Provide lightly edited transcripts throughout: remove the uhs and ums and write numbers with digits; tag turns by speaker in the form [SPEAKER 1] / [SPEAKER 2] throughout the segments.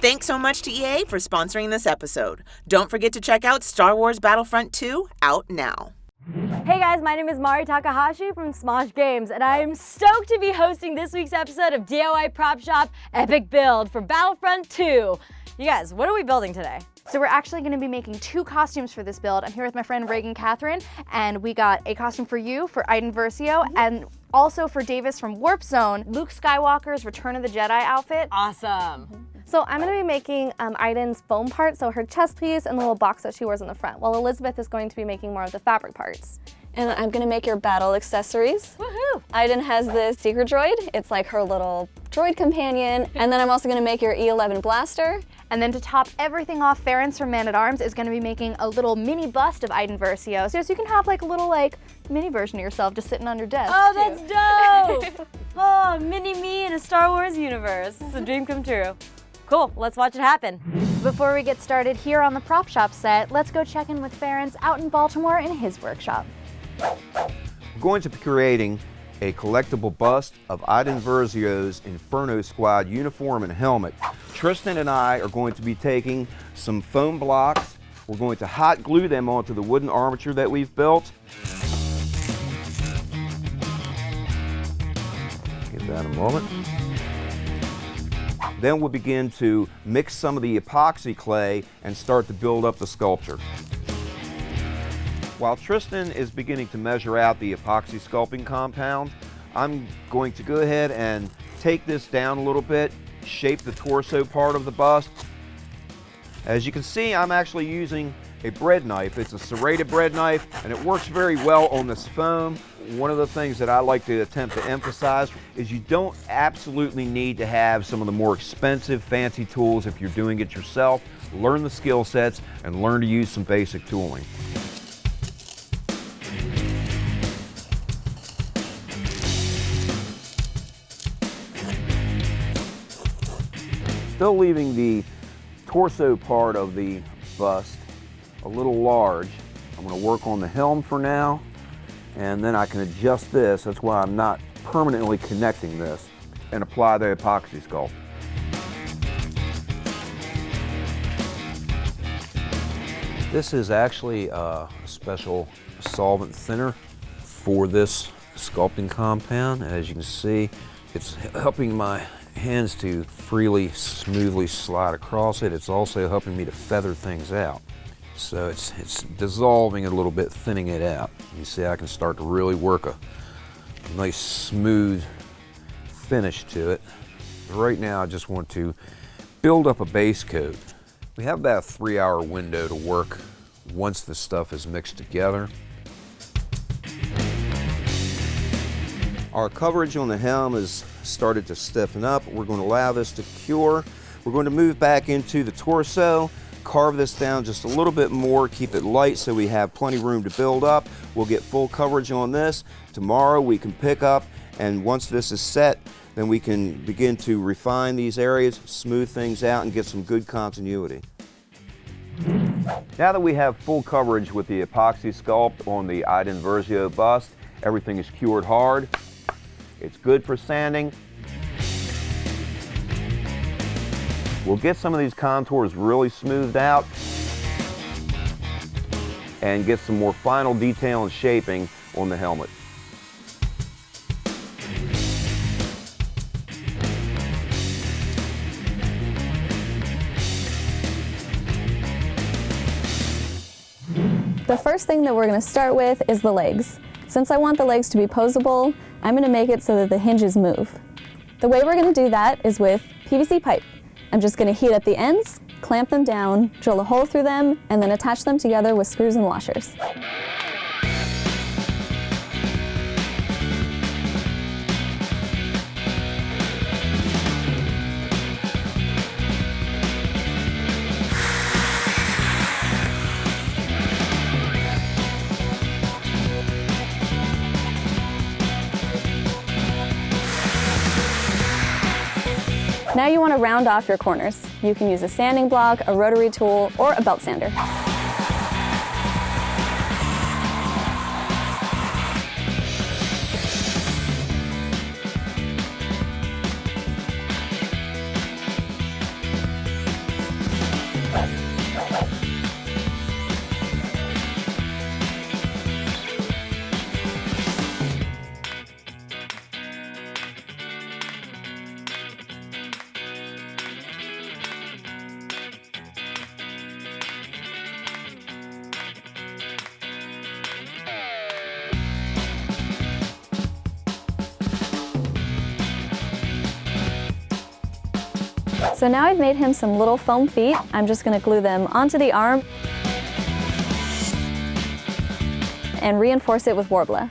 [SPEAKER 1] Thanks so much to EA for sponsoring this episode. Don't forget to check out Star Wars Battlefront 2, out now.
[SPEAKER 2] Hey guys, my name is Takahashi from Smosh Games, and I am stoked to be hosting this week's episode of DIY Prop Shop Epic Build for Battlefront 2. You guys, what are we building today?
[SPEAKER 3] So we're actually going to be making 2 costumes for this build. I'm here with my friend Reagan Catherine, and we got a costume for you, for Iden Versio, and also for Davis from Warp Zone, Luke Skywalker's Return of the Jedi outfit.
[SPEAKER 2] Awesome.
[SPEAKER 4] So I'm going to be making Iden's foam part, so her chest piece and the little box that she wears on the front, while Elizabeth is going to be making more of the fabric parts.
[SPEAKER 5] And I'm going to make your battle accessories.
[SPEAKER 2] Woohoo!
[SPEAKER 5] Iden has the secret droid. It's like her little droid companion. And then I'm also going to make your E11 blaster.
[SPEAKER 3] And then to top everything off, Ference from Man-at-Arms is going to be making a little mini bust of Iden Versio, so you can have like a little mini version of yourself just sitting on your desk.
[SPEAKER 2] Oh, that's dope! Oh, mini me in a Star Wars universe. It's a dream come true. Cool, let's watch it happen.
[SPEAKER 3] Before we get started here on the prop shop set, let's go check in with Ference out in Baltimore in his workshop.
[SPEAKER 6] We're going to be creating a collectible bust of Iden Versio's Inferno Squad uniform and helmet. Tristan and I are going to be taking some foam blocks. We're going to hot glue them onto the wooden armature that we've built. Get that in a moment. Then we'll begin to mix some of the epoxy clay and start to build up the sculpture. While Tristan is beginning to measure out the epoxy sculpting compound, I'm going to go ahead and take this down a little bit, shape the torso part of the bust. As you can see, I'm actually using a bread knife. It's a serrated bread knife, and it works very well on this foam. One of the things that I like to attempt to emphasize is you don't absolutely need to have some of the more expensive, fancy tools if you're doing it yourself. Learn the skill sets and learn to use some basic tooling. Still leaving the torso part of the bust a little large. I'm going to work on the helm for now, and then I can adjust this. That's why I'm not permanently connecting this, and apply the epoxy sculpt. This is actually a special solvent thinner for this sculpting compound. As you can see, it's helping my hands to freely, smoothly slide across it. It's also helping me to feather things out. So it's dissolving it a little bit, thinning it out. You see, I can start to really work a nice smooth finish to it. Right now I just want to build up a base coat. We have about a 3-hour window to work once the stuff is mixed together. Our coverage on the helm has started to stiffen up. We're going to allow this to cure. We're going to move back into the torso, carve this down just a little bit more, keep it light so we have plenty of room to build up. We'll get full coverage on this. Tomorrow we can pick up, and once this is set, then we can begin to refine these areas, smooth things out, and get some good continuity. Now that we have full coverage with the epoxy sculpt on the Iden Versio bust, everything is cured hard. It's good for sanding. We'll get some of these contours really smoothed out and get some more final detail and shaping on the helmet.
[SPEAKER 5] The first thing that we're going to start with is the legs. Since I want the legs to be posable, I'm going to make it so that the hinges move. The way we're going to do that is with PVC pipe. I'm just going to heat up the ends, clamp them down, drill a hole through them, and then attach them together with screws and washers. Now you want to round off your corners. You can use a sanding block, a rotary tool, or a belt sander. So now I've made him some little foam feet. I'm just going to glue them onto the arm and reinforce it with Warbler.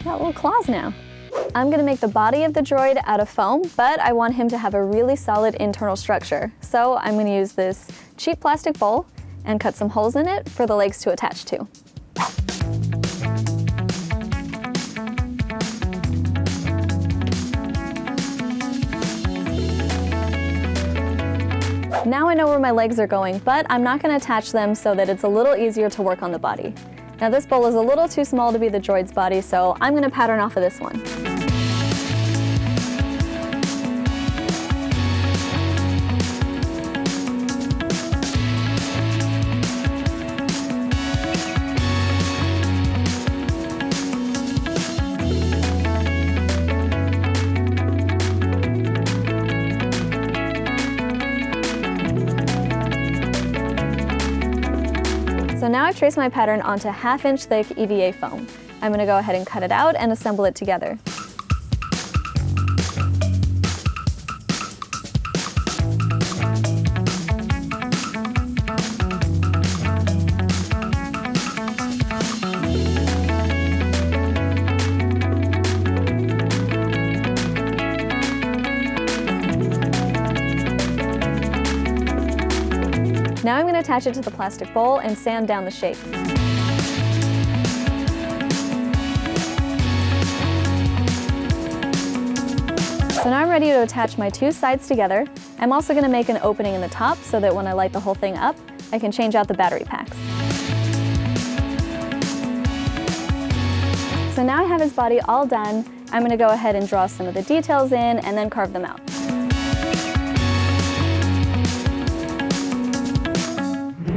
[SPEAKER 5] Got little claws now. I'm going to make the body of the droid out of foam, but I want him to have a really solid internal structure. So I'm going to use this cheap plastic bowl and cut some holes in it for the legs to attach to. Now I know where my legs are going, but I'm not going to attach them so that it's a little easier to work on the body. Now this bowl is a little too small to be the droid's body, so I'm going to pattern off of this one. So now I've traced my pattern onto 1/2 inch thick EVA foam. I'm going to go ahead and cut it out and assemble it together. Now I'm going to attach it to the plastic bowl and sand down the shape. So now I'm ready to attach my two sides together. I'm also going to make an opening in the top so that when I light the whole thing up, I can change out the battery packs. So now I have his body all done. I'm going to go ahead and draw some of the details in and then carve them out.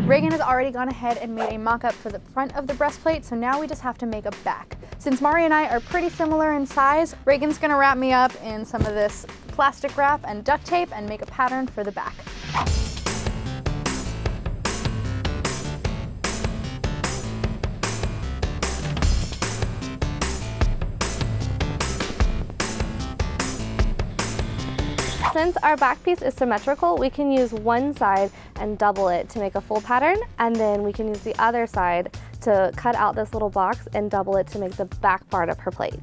[SPEAKER 3] Reagan has already gone ahead and made a mock-up for the front of the breastplate, so now we just have to make a back. Since Mari and I are pretty similar in size, Reagan's gonna wrap me up in some of this plastic wrap and duct tape and make a pattern for the back.
[SPEAKER 4] Since our back piece is symmetrical, we can use one side and double it to make a full pattern, and then we can use the other side to cut out this little box and double it to make the back part of her plate.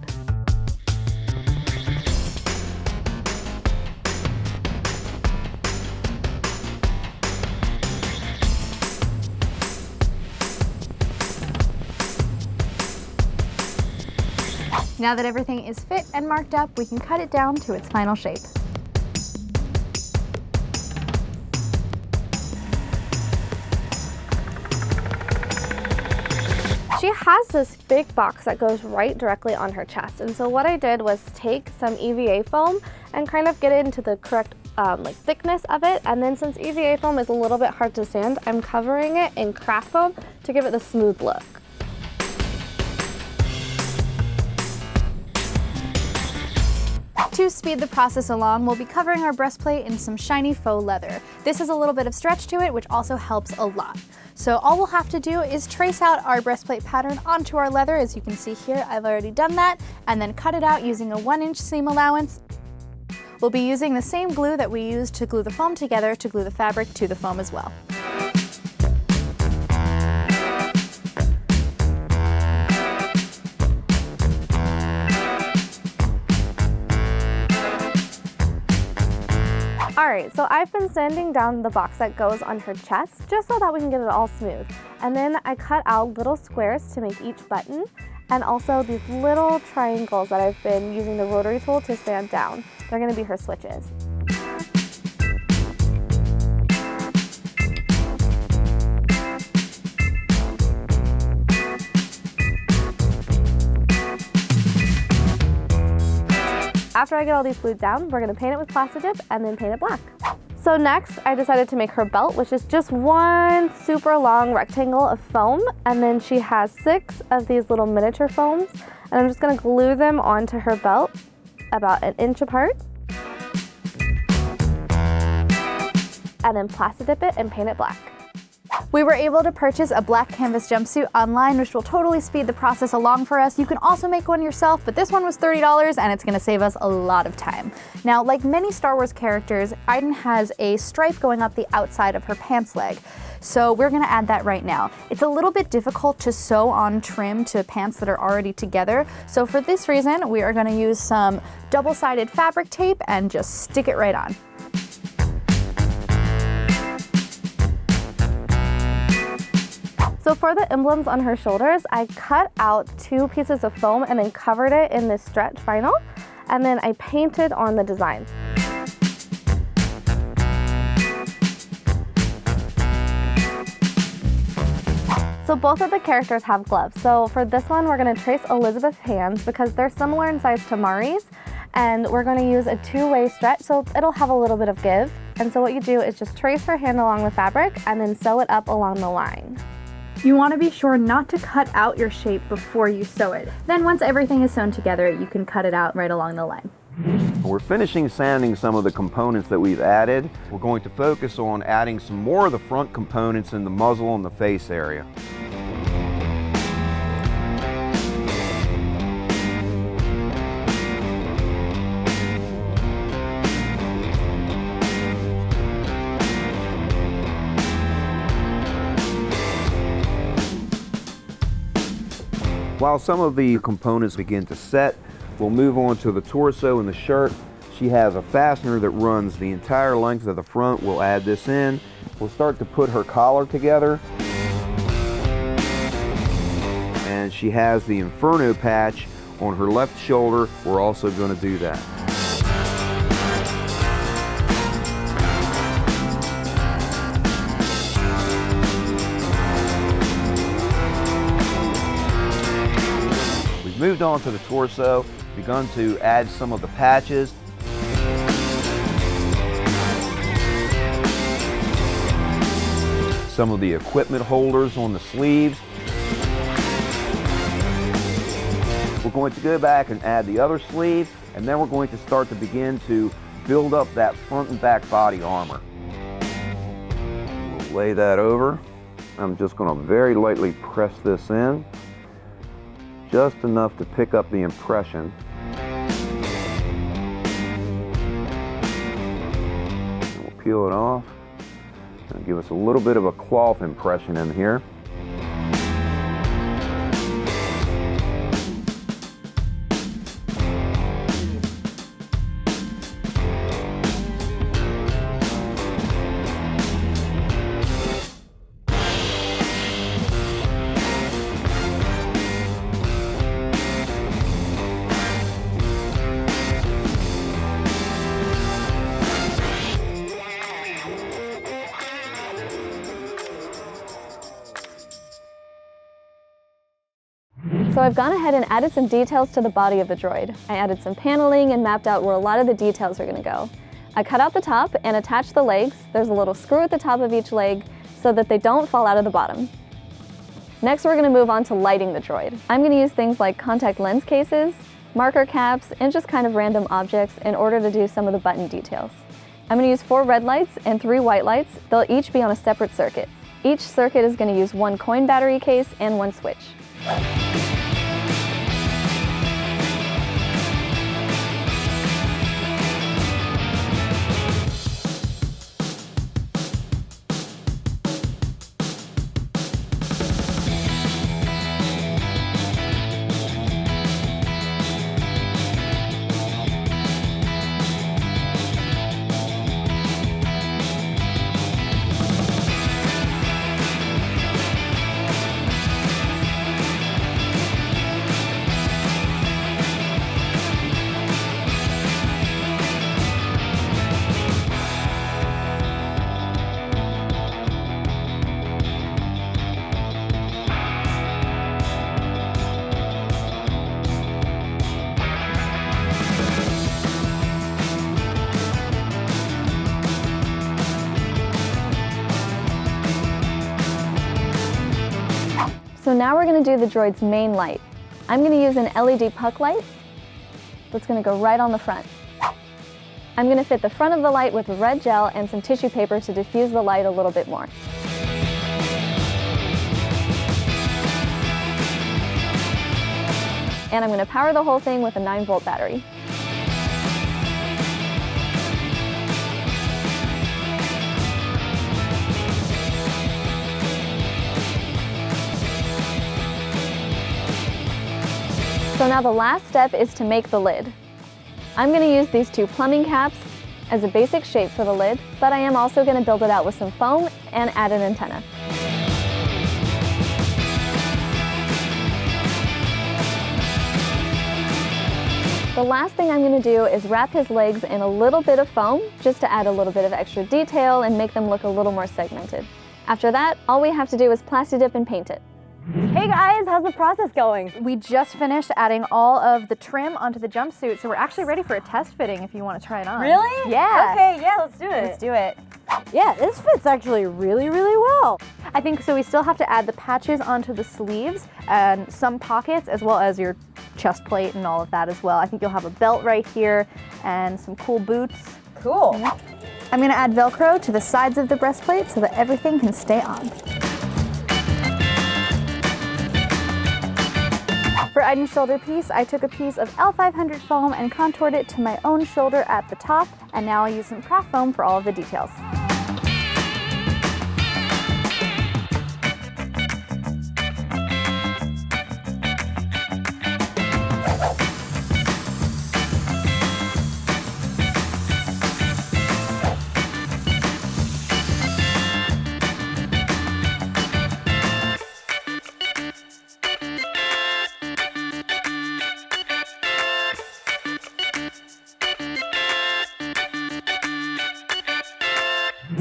[SPEAKER 3] Now that everything is fit and marked up, we can cut it down to its final shape.
[SPEAKER 4] She has this big box that goes right directly on her chest, and so what I did was take some EVA foam and kind of get it into the correct thickness of it, and then since EVA foam is a little bit hard to sand, I'm covering it in craft foam to give it the smooth look.
[SPEAKER 3] To speed the process along, we'll be covering our breastplate in some shiny faux leather. This has a little bit of stretch to it, which also helps a lot. So all we'll have to do is trace out our breastplate pattern onto our leather. As you can see here, I've already done that, and then cut it out using a 1-inch seam allowance. We'll be using the same glue that we used to glue the foam together to glue the fabric to the foam as well.
[SPEAKER 4] Alright, so I've been sanding down the box that goes on her chest just so that we can get it all smooth. And then I cut out little squares to make each button, and also these little triangles that I've been using the rotary tool to sand down. They're going to be her switches. After I get all these glued down, we're going to paint it with Plasti-Dip and then paint it black. So next, I decided to make her belt, which is just one super long rectangle of foam, and then she has 6 of these little miniature foams, and I'm just going to glue them onto her belt about 1 inch apart, and then Plasti-Dip it and paint it black.
[SPEAKER 3] We were able to purchase a black canvas jumpsuit online, which will totally speed the process along for us. You can also make one yourself, but this one was $30 and it's gonna save us a lot of time. Now, like many Star Wars characters, Iden has a stripe going up the outside of her pants leg. So we're gonna add that right now. It's a little bit difficult to sew on trim to pants that are already together. So for this reason, we are gonna use some double-sided fabric tape and just stick it right on.
[SPEAKER 4] So for the emblems on her shoulders, I cut out 2 pieces of foam and then covered it in this stretch vinyl, and then I painted on the design. So both of the characters have gloves. So for this one, we're gonna trace Elizabeth's hands because they're similar in size to Mari's, and we're gonna use a 2-way stretch so it'll have a little bit of give. And so what you do is just trace her hand along the fabric and then sew it up along the line.
[SPEAKER 7] You want to be sure not to cut out your shape before you sew it. Then once everything is sewn together, you can cut it out right along the line.
[SPEAKER 6] We're finishing sanding some of the components that we've added. We're going to focus on adding some more of the front components in the muzzle and the face area. While some of the components begin to set, we'll move on to the torso and the shirt. She has a fastener that runs the entire length of the front. We'll add this in. We'll start to put her collar together. And she has the Inferno patch on her left shoulder. We're also going to do that. Moved on to the torso, begun to add some of the patches. Some of the equipment holders on the sleeves. We're going to go back and add the other sleeve, and then we're going to start to begin to build up that front and back body armor. We'll lay that over. I'm just going to very lightly press this in. Just enough to pick up the impression. And we'll peel it off and give us a little bit of a cloth impression in here.
[SPEAKER 5] So I've gone ahead and added some details to the body of the droid. I added some paneling and mapped out where a lot of the details are going to go. I cut out the top and attached the legs. There's a little screw at the top of each leg so that they don't fall out of the bottom. Next, we're going to move on to lighting the droid. I'm going to use things like contact lens cases, marker caps, and just kind of random objects in order to do some of the button details. I'm going to use 4 red lights and 3 white lights. They'll each be on a separate circuit. Each circuit is going to use 1 coin battery case and 1 switch. So now we're going to do the droid's main light. I'm going to use an LED puck light that's going to go right on the front. I'm going to fit the front of the light with red gel and some tissue paper to diffuse the light a little bit more. and I'm going to power the whole thing with a 9-volt battery. So now the last step is to make the lid. I'm going to use these 2 plumbing caps as a basic shape for the lid, but I am also going to build it out with some foam and add an antenna. The last thing I'm going to do is wrap his legs in a little bit of foam just to add a little bit of extra detail and make them look a little more segmented. After that, all we have to do is Plastidip and paint it.
[SPEAKER 2] Hey guys, how's the process going?
[SPEAKER 3] We just finished adding all of the trim onto the jumpsuit, so we're actually ready for a test fitting if you want to try it on.
[SPEAKER 2] Really?
[SPEAKER 3] Yeah.
[SPEAKER 2] Okay, yeah, let's do it.
[SPEAKER 3] Let's do it.
[SPEAKER 2] Yeah, this fits actually really, really well.
[SPEAKER 3] I think so. We still have to add the patches onto the sleeves and some pockets, as well as your chest plate and all of that as well. I think you'll have a belt right here and some cool boots.
[SPEAKER 2] Cool.
[SPEAKER 3] I'm going to add Velcro to the sides of the breastplate so that everything can stay on. For Aiden's shoulder piece, I took a piece of L500 foam and contoured it to my own shoulder at the top, and now I'll use some craft foam for all of the details.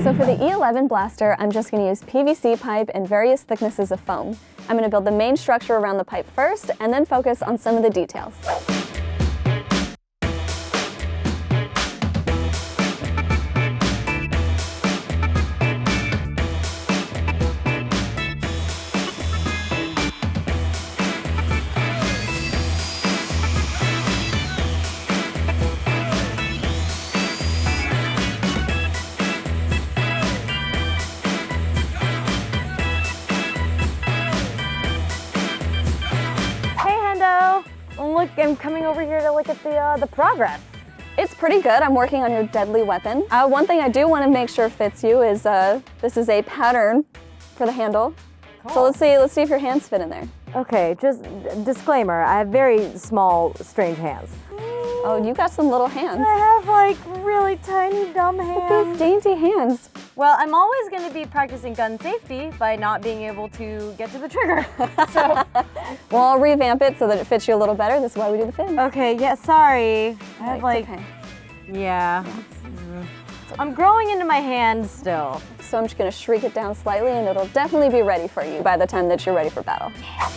[SPEAKER 5] So for the E11 blaster, I'm just going to use PVC pipe and various thicknesses of foam. I'm going to build the main structure around the pipe first and then focus on some of the details.
[SPEAKER 2] I'm coming over here to look at the progress.
[SPEAKER 5] It's pretty good. I'm working on your deadly weapon. One thing I do want to make sure fits you is this is a pattern for the handle. Cool. So let's see if your hands fit in there.
[SPEAKER 2] Okay, just disclaimer, I have very small, strange hands.
[SPEAKER 5] Oh, you got some little hands.
[SPEAKER 2] I have like really tiny, dumb hands.
[SPEAKER 5] These dainty hands.
[SPEAKER 2] Well, I'm always going to be practicing gun safety by not being able to get to the trigger. So.
[SPEAKER 5] Well, I'll revamp it so that it fits you a little better. This is why we do the fins.
[SPEAKER 2] Okay, yeah, sorry. I have like,
[SPEAKER 5] okay.
[SPEAKER 2] Yeah. I'm growing into my hands still.
[SPEAKER 5] So I'm just going to shrink it down slightly and it'll definitely be ready for you by the time that you're ready for battle. Yeah.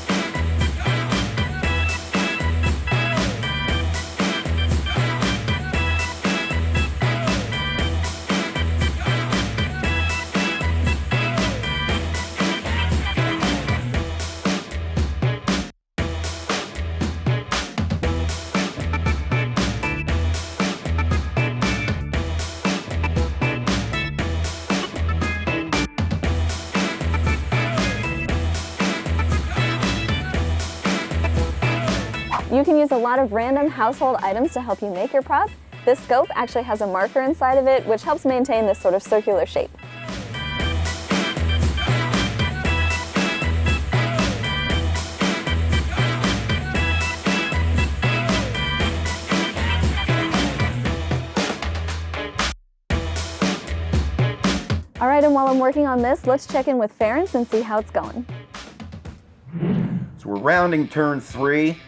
[SPEAKER 5] You can use a lot of random household items to help you make your prop. This scope actually has a marker inside of it, which helps maintain this sort of circular shape. All right, and while I'm working on this, let's check in with Ference and see how it's going.
[SPEAKER 6] So we're rounding turn 3.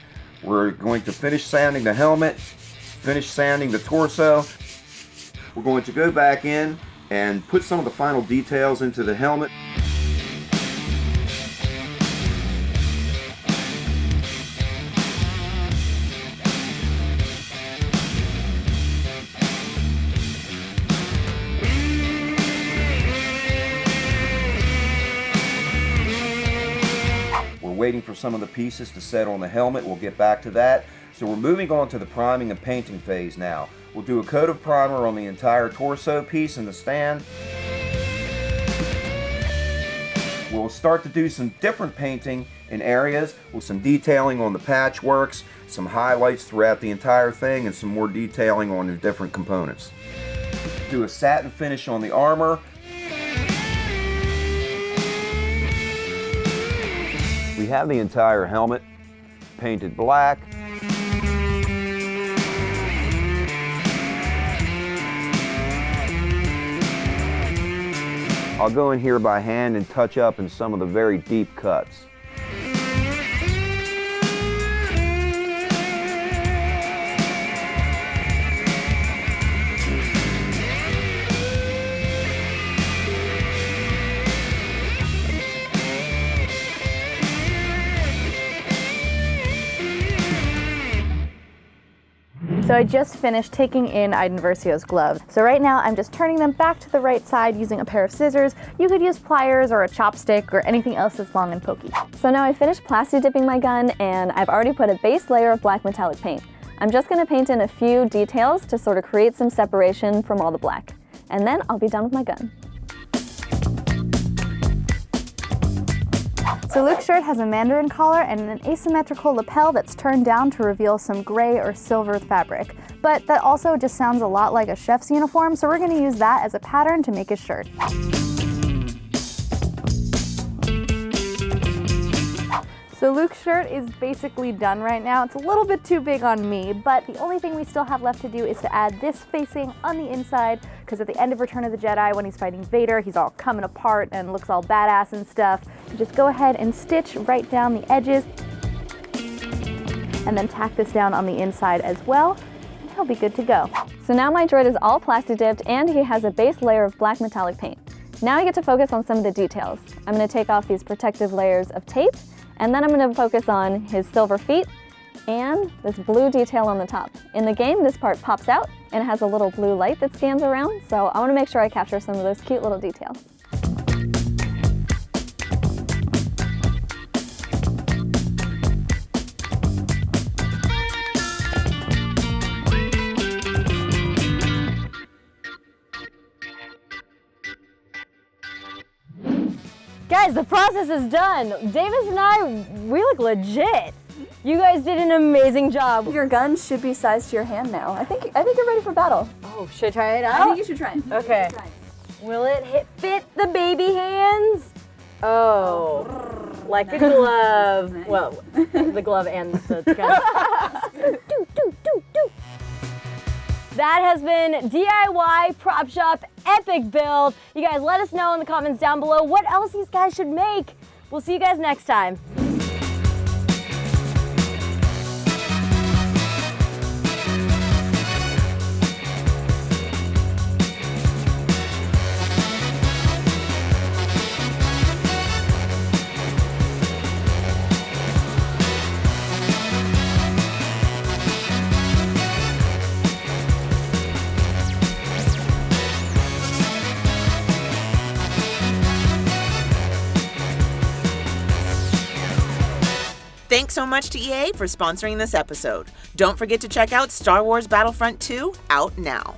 [SPEAKER 6] We're going to finish sanding the helmet, finish sanding the torso. We're going to go back in and put some of the final details into the helmet. Waiting for some of the pieces to set on the helmet. We'll get back to that. So we're moving on to the priming and painting phase now. We'll do a coat of primer on the entire torso piece and the stand. We'll start to do some different painting in areas with some detailing on the patchworks, some highlights throughout the entire thing and some more detailing on the different components. Do a satin finish on the armor. We have the entire helmet painted black. I'll go in here by hand and touch up in some of the very deep cuts.
[SPEAKER 3] So I just finished taking in Iden Versio's gloves. So right now I'm just turning them back to the right side using a pair of scissors. You could use pliers or a chopstick or anything else that's long and pokey.
[SPEAKER 5] So now I finished plasti dipping my gun and I've already put a base layer of black metallic paint. I'm just going to paint in a few details to sort of create some separation from all the black. And then I'll be done with my gun.
[SPEAKER 3] So Luke's shirt has a mandarin collar and an asymmetrical lapel that's turned down to reveal some gray or silver fabric. But that also just sounds a lot like a chef's uniform, so we're going to use that as a pattern to make his shirt. So Luke's shirt is basically done right now. It's a little bit too big on me, but the only thing we still have left to do is to add this facing on the inside, because at the end of Return of the Jedi, when he's fighting Vader, he's all coming apart and looks all badass and stuff. You just go ahead and stitch right down the edges, and then tack this down on the inside as well, and he'll be good to go.
[SPEAKER 5] So now my droid is all plasti dipped and he has a base layer of black metallic paint. Now I get to focus on some of the details. I'm going to take off these protective layers of tape, and then I'm going to focus on his silver feet and this blue detail on the top. In the game, this part pops out and it has a little blue light that scans around, so I want to make sure I capture some of those cute little details.
[SPEAKER 2] Guys, the process is done. Davis and I, we look legit. You guys did an amazing job.
[SPEAKER 5] Your gun should be sized to your hand now. I think you're ready for battle.
[SPEAKER 2] Oh, should I try it out?
[SPEAKER 7] I think you should try it.
[SPEAKER 2] Okay. Will it fit the baby hands? Oh, like a glove.
[SPEAKER 7] Nice.
[SPEAKER 2] Well, the glove and the gun. That has been DIY Prop Shop Epic Build. You guys let us know in the comments down below what else these guys should make. We'll see you guys next time.
[SPEAKER 1] Thanks so much to EA for sponsoring this episode. Don't forget to check out Star Wars Battlefront 2 out now.